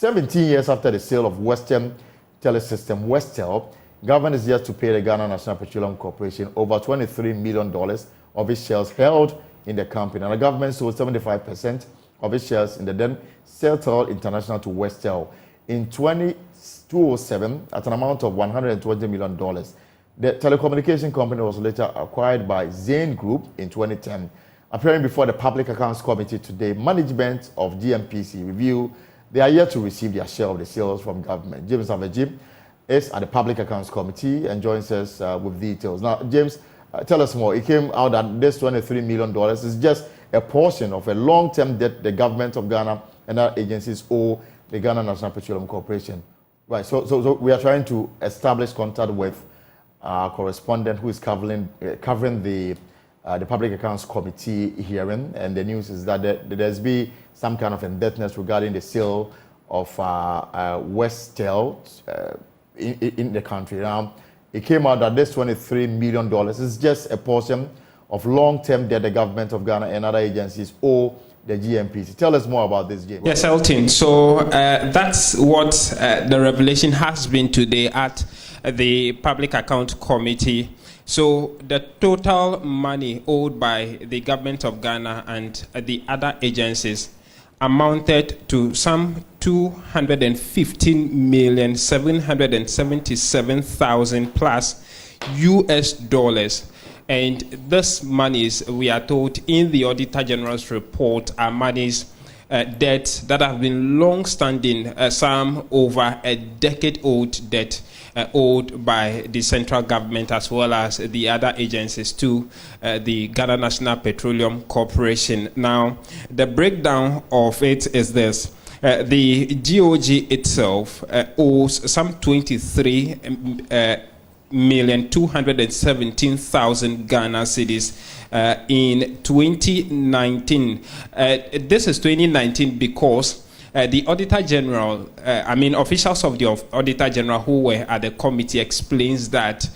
17 years after the sale of Western Telesystem, WESTEL, government is yet to pay the Ghana National Petroleum Corporation over $23 million of its shares held in the company. And the government sold 75% of its shares in the then Celtel International to WESTEL in 2007 at an amount of $120 million. The telecommunication company was later acquired by Zain Group in 2010. Appearing before the Public Accounts Committee today, management of GNPC review they are yet to receive their share of the sales from government. James Avejib is at the Public Accounts Committee and joins us with details. Now, James, tell us more. It came out that this $23 million is just a portion of a long-term debt the government of Ghana and other agencies owe the Ghana National Petroleum Corporation. Right, so we are trying to establish contact with our correspondent who is covering the Public Accounts Committee hearing, and the news is that there's been some kind of indebtedness regarding the sale of WESTEL in the country. Now, it came out that this $23 million is just a portion of long-term debt the government of Ghana and other agencies owe the GNPC. Tell us more about this, James. Yes, Elton. So that's what the revelation has been today at the Public Account Committee. So the total money owed by the government of Ghana and the other agencies amounted to some $215,777,000 plus US dollars. And this monies, we are told in the Auditor General's report, are monies debts that have been long-standing, some over a decade-old debt owed by the central government as well as the other agencies to the Ghana National Petroleum Corporation. Now, the breakdown of it is this. The GOG itself owes some 23,217,000 Ghana cedis in 2019. This is 2019 because the Auditor General, officials of the Auditor General who were at the committee explains that,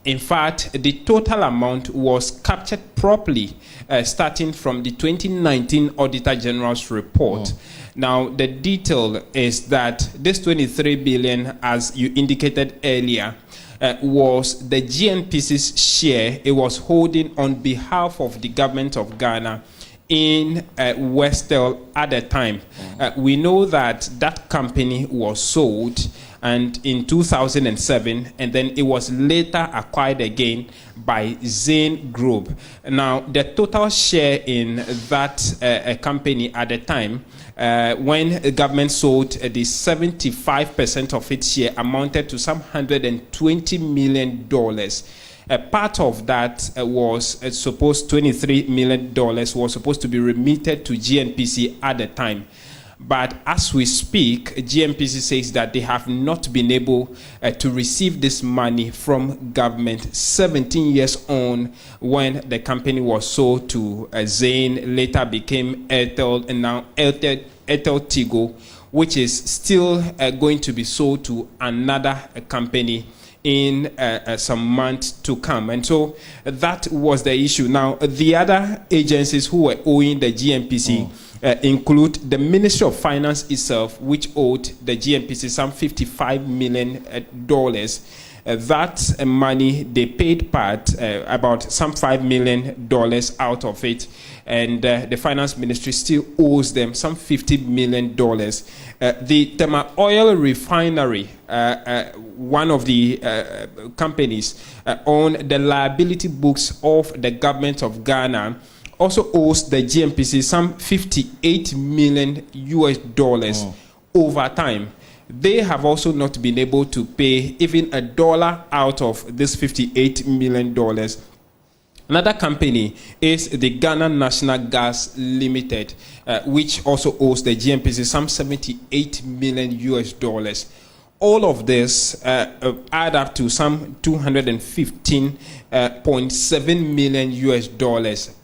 in fact, the total amount was captured properly starting from the 2019 Auditor General's report. Now, the detail is that this 23 billion, as you indicated earlier, was the GNPC's share it was holding on behalf of the government of Ghana in WESTEL at the time. We know that that company was sold and in 2007, and then it was later acquired again by Zain Group. Now, the total share in that company at the time, when the government sold the 75% of its share, amounted to some $120 million. Part of that was supposed $23 million was supposed to be remitted to GNPC at the time. But as we speak, GNPC says that they have not been able to receive this money from government 17 years on when the company was sold to Zain, later became Airtel, and now Airtel Tigo, which is still going to be sold to another company in some months to come. And so that was the issue. Now, the other agencies who were owing the GNPC include the Ministry of Finance itself, which owed the GNPC some $55 million. That money, they paid part, about some $5 million out of it, and the Finance Ministry still owes them some $50 million. The Tema Oil Refinery, one of the companies on the liability books of the government of Ghana, also owes the GNPC some $58 million over time. They have also not been able to pay even $1 out of this $58 million. Another company is the Ghana National Gas Limited, which also owes the GNPC some $78 million. All of this add up to some $215.7 million.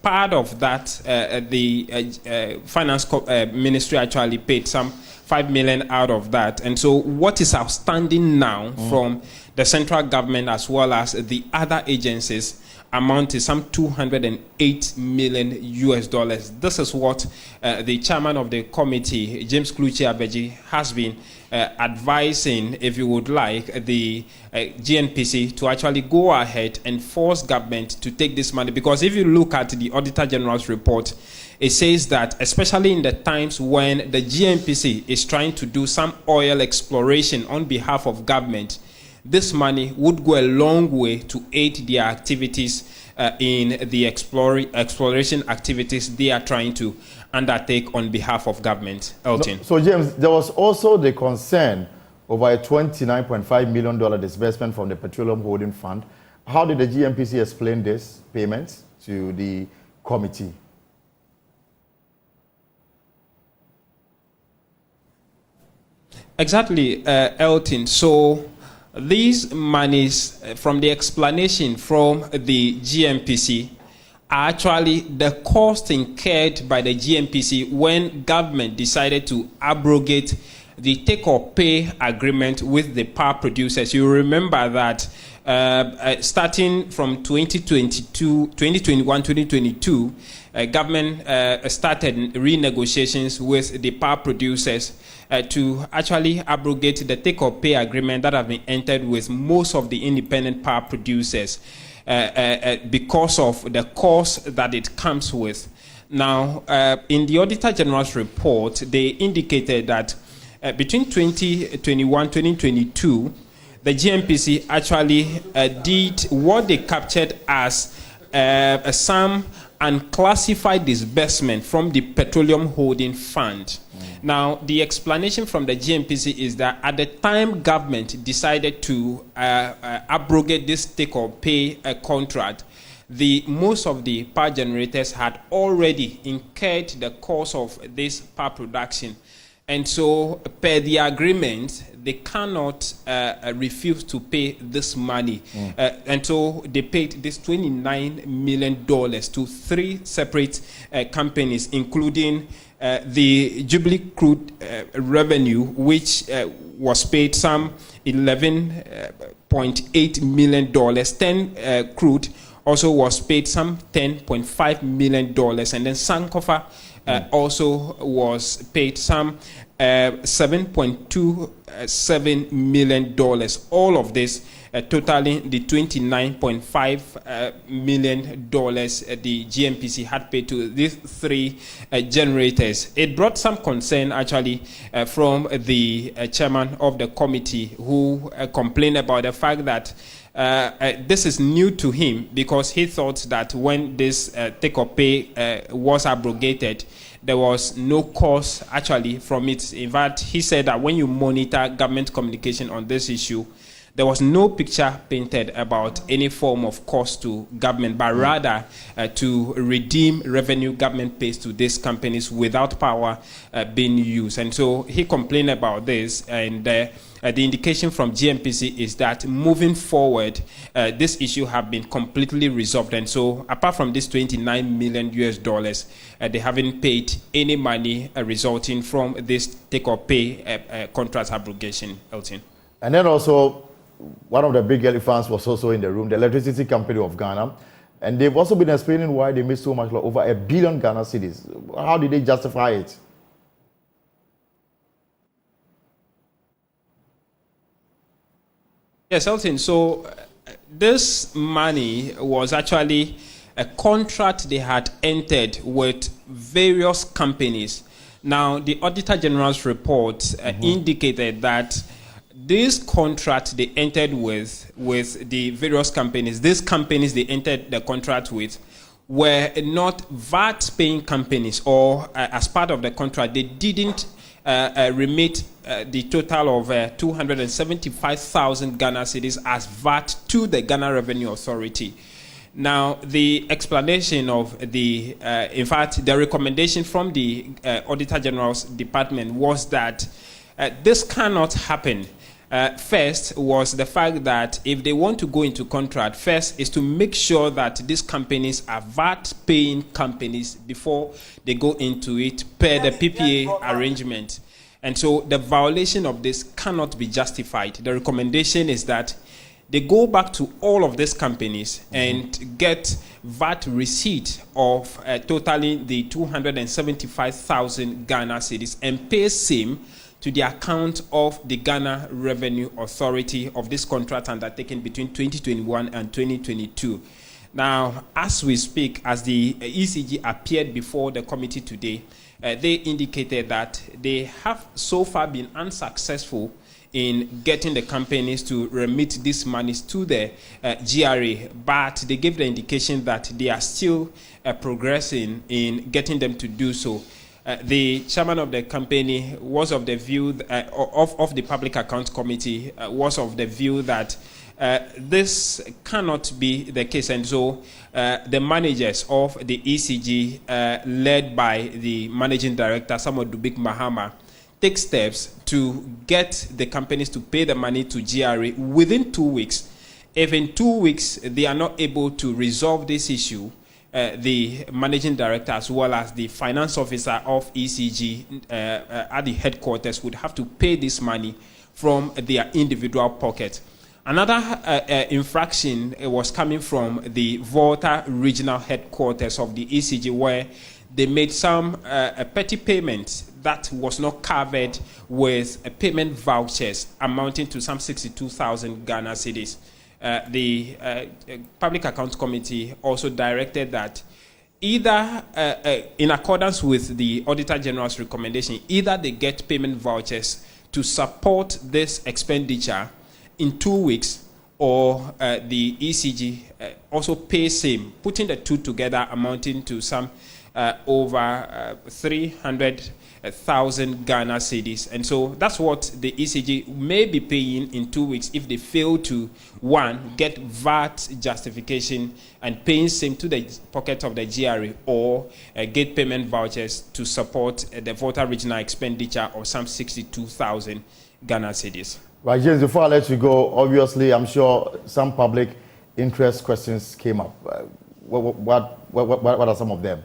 Part of that, the Finance Ministry actually paid some $5 million out of that. And so what is outstanding now from the central government as well as the other agencies amount to some 208 million US dollars. This is what the chairman of the committee, James Kluchi-Abeji, has been advising, if you would like, the GNPC to actually go ahead and force government to take this money. Because if you look at the Auditor General's report, it says that especially in the times when the GNPC is trying to do some oil exploration on behalf of government, this money would go a long way to aid their activities in the exploration activities they are trying to undertake on behalf of government. Elton. No, so James, there was also the concern over a $29.5 million disbursement from the Petroleum Holding Fund. How did the GNPC explain this payment to the committee? Exactly, Elton. So these monies, from the explanation from the GNPC, are actually the cost incurred by the GNPC when government decided to abrogate the take-or-pay agreement with the power producers. You remember that starting from 2021-2022, government started renegotiations with the power producers to actually abrogate the take-or-pay agreement that have been entered with most of the independent power producers because of the cost that it comes with. Now, in the Auditor General's report, they indicated that between 2021-2022, the GNPC actually did what they captured as some unclassified disbursement from the Petroleum Holding Fund. Now, the explanation from the GNPC is that at the time government decided to abrogate this take-or-pay contract, most of the power generators had already incurred the cost of this power production. And so, per the agreement, they cannot refuse to pay this money. And so, they paid this $29 million to 3 separate companies, including the Jubilee Crude Revenue, which was paid some $11.8 million. 10 Crude also was paid some $10.5 million. And then Sankofa also was paid some $7.27 million. All of this totaling the $29.5 million the GNPC had paid to these 3 generators. It brought some concern actually from the chairman of the committee, who complained about the fact that this is new to him, because he thought that when this take-or-pay was abrogated, there was no cost actually from it. In fact, he said that when you monitor government communication on this issue, there was no picture painted about any form of cost to government, but rather to redeem revenue government pays to these companies without power being used. And so he complained about this, and the indication from GNPC is that moving forward, this issue have been completely resolved. And so apart from this $29 million US dollars, they haven't paid any money resulting from this take-or-pay contract abrogation, Elton. And then also, one of the big elephants was also in the room, the Electricity Company of Ghana. And they've also been explaining why they made so much, like over $1 billion Ghana cedis. How did they justify it? Yes, Elton. So this money was actually a contract they had entered with various companies. Now, the Auditor General's report indicated that this contract they entered with the various companies, these companies they entered the contract with were not VAT-paying companies, or as part of the contract, they didn't remit the total of 275,000 Ghana cedis as VAT to the Ghana Revenue Authority. Now, the explanation of in fact, the recommendation from the Auditor General's department was that this cannot happen. First was the fact that if they want to go into contract, first is to make sure that these companies are VAT-paying companies before they go into it per the PPA arrangement. And so the violation of this cannot be justified. The recommendation is that they go back to all of these companies and get VAT receipt of totaling the 275,000 Ghana cedis and pay same to the account of the Ghana Revenue Authority of this contract undertaken between 2021 and 2022. Now, as we speak, as the ECG appeared before the committee today, they indicated that they have so far been unsuccessful in getting the companies to remit these monies to the GRA, but they gave the indication that they are still progressing in getting them to do so. The chairman of the company was of the view of the Public Accounts Committee was of the view that this cannot be the case, and so the managers of the ECG, led by the managing director, Samuel Dubik Mahama, take steps to get the companies to pay the money to GRA within 2 weeks. If in 2 weeks they are not able to resolve this issue, the managing director as well as the finance officer of ECG at the headquarters would have to pay this money from their individual pocket. Another infraction was coming from the Volta regional headquarters of the ECG, where they made some petty payments that was not covered with payment vouchers amounting to some 62,000 Ghana cedis. The Public Accounts Committee also directed that either, in accordance with the Auditor General's recommendation, either they get payment vouchers to support this expenditure in 2 weeks, or the ECG also pay same, putting the two together amounting to some over 300,000 Ghana cedis. And so that's what the ECG may be paying in 2 weeks if they fail to, one, get VAT justification and paying same to the pocket of the GRA, or get payment vouchers to support the Volta regional expenditure of some 62,000 Ghana cedis. Right, James, before I let you go, obviously, I'm sure some public interest questions came up. What are some of them?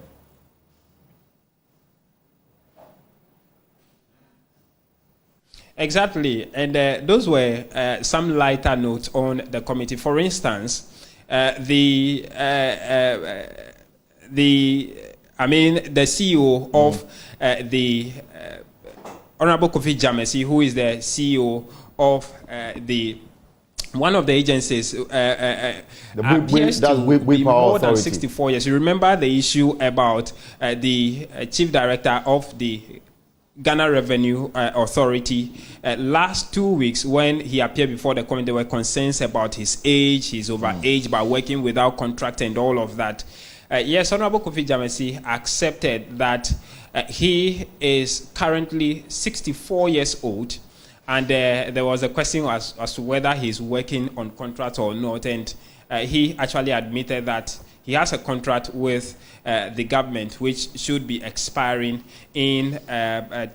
Exactly, and those were some lighter notes on the committee. For instance, the CEO of the Honorable Kofi Jamesi, who is the CEO of one of the agencies, appears to be more than 64 years. You remember the issue about the chief director of the Ghana Revenue Authority last 2 weeks when he appeared before the committee. There were concerns about his age. He's overage by working without contract and all of that. Yes, Honorable Kofi Jamesi accepted that he is currently 64 years old, and there was a question as to whether he's working on contract or not, and he actually admitted that he has a contract with the government, which should be expiring in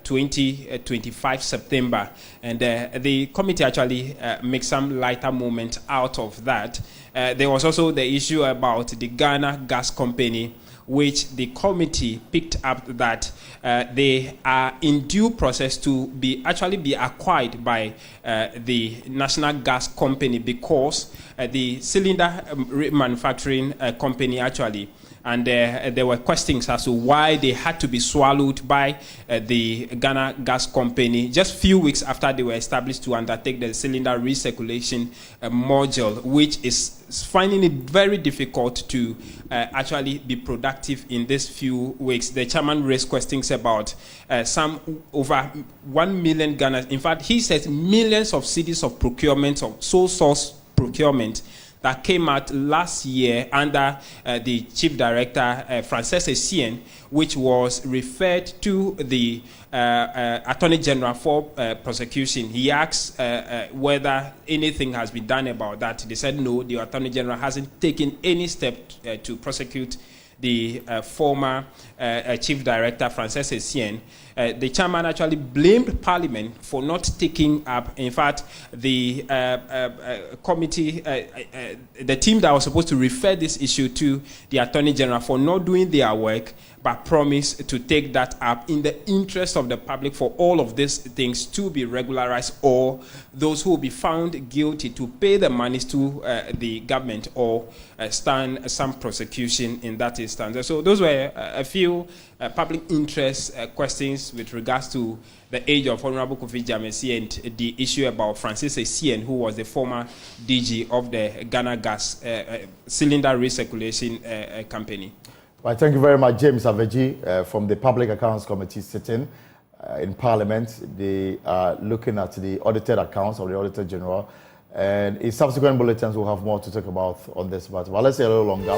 2025 September. And the committee actually makes some lighter moment out of that. There was also the issue about the Ghana Gas Company, which the committee picked up that they are in due process to be acquired by the National Gas Company, because the cylinder manufacturing company actually, and there were questions as to why they had to be swallowed by the Ghana Gas Company just few weeks after they were established to undertake the cylinder recirculation module, which is finding it very difficult to actually be productive in these few weeks. The chairman raised questions about some over 1 million Ghana. In fact, he says millions of cedis of procurement, of sole source procurement, that came out last year under the chief director, Frances Essien, which was referred to the Attorney General for prosecution. He asked whether anything has been done about that. They said no, the Attorney General hasn't taken any step to prosecute the former chief director, Frances Essien. The chairman actually blamed Parliament for not taking up. In fact, the committee, the team that was supposed to refer this issue to the Attorney General for not doing their work, but promised to take that up in the interest of the public for all of these things to be regularized, or those who will be found guilty to pay the monies to the government or stand some prosecution in that instance. So those were a few public interest questions with regards to the age of Honorable Kofi Jamesi and the issue about Francis Essien, who was the former DG of the Ghana Gas Cylinder Recirculation Company. Well, thank you very much, James Aveji, from the Public Accounts Committee sitting in Parliament. They are looking at the audited accounts of the Auditor General. And in subsequent bulletins, we'll have more to talk about on this matter. But let's say a little longer.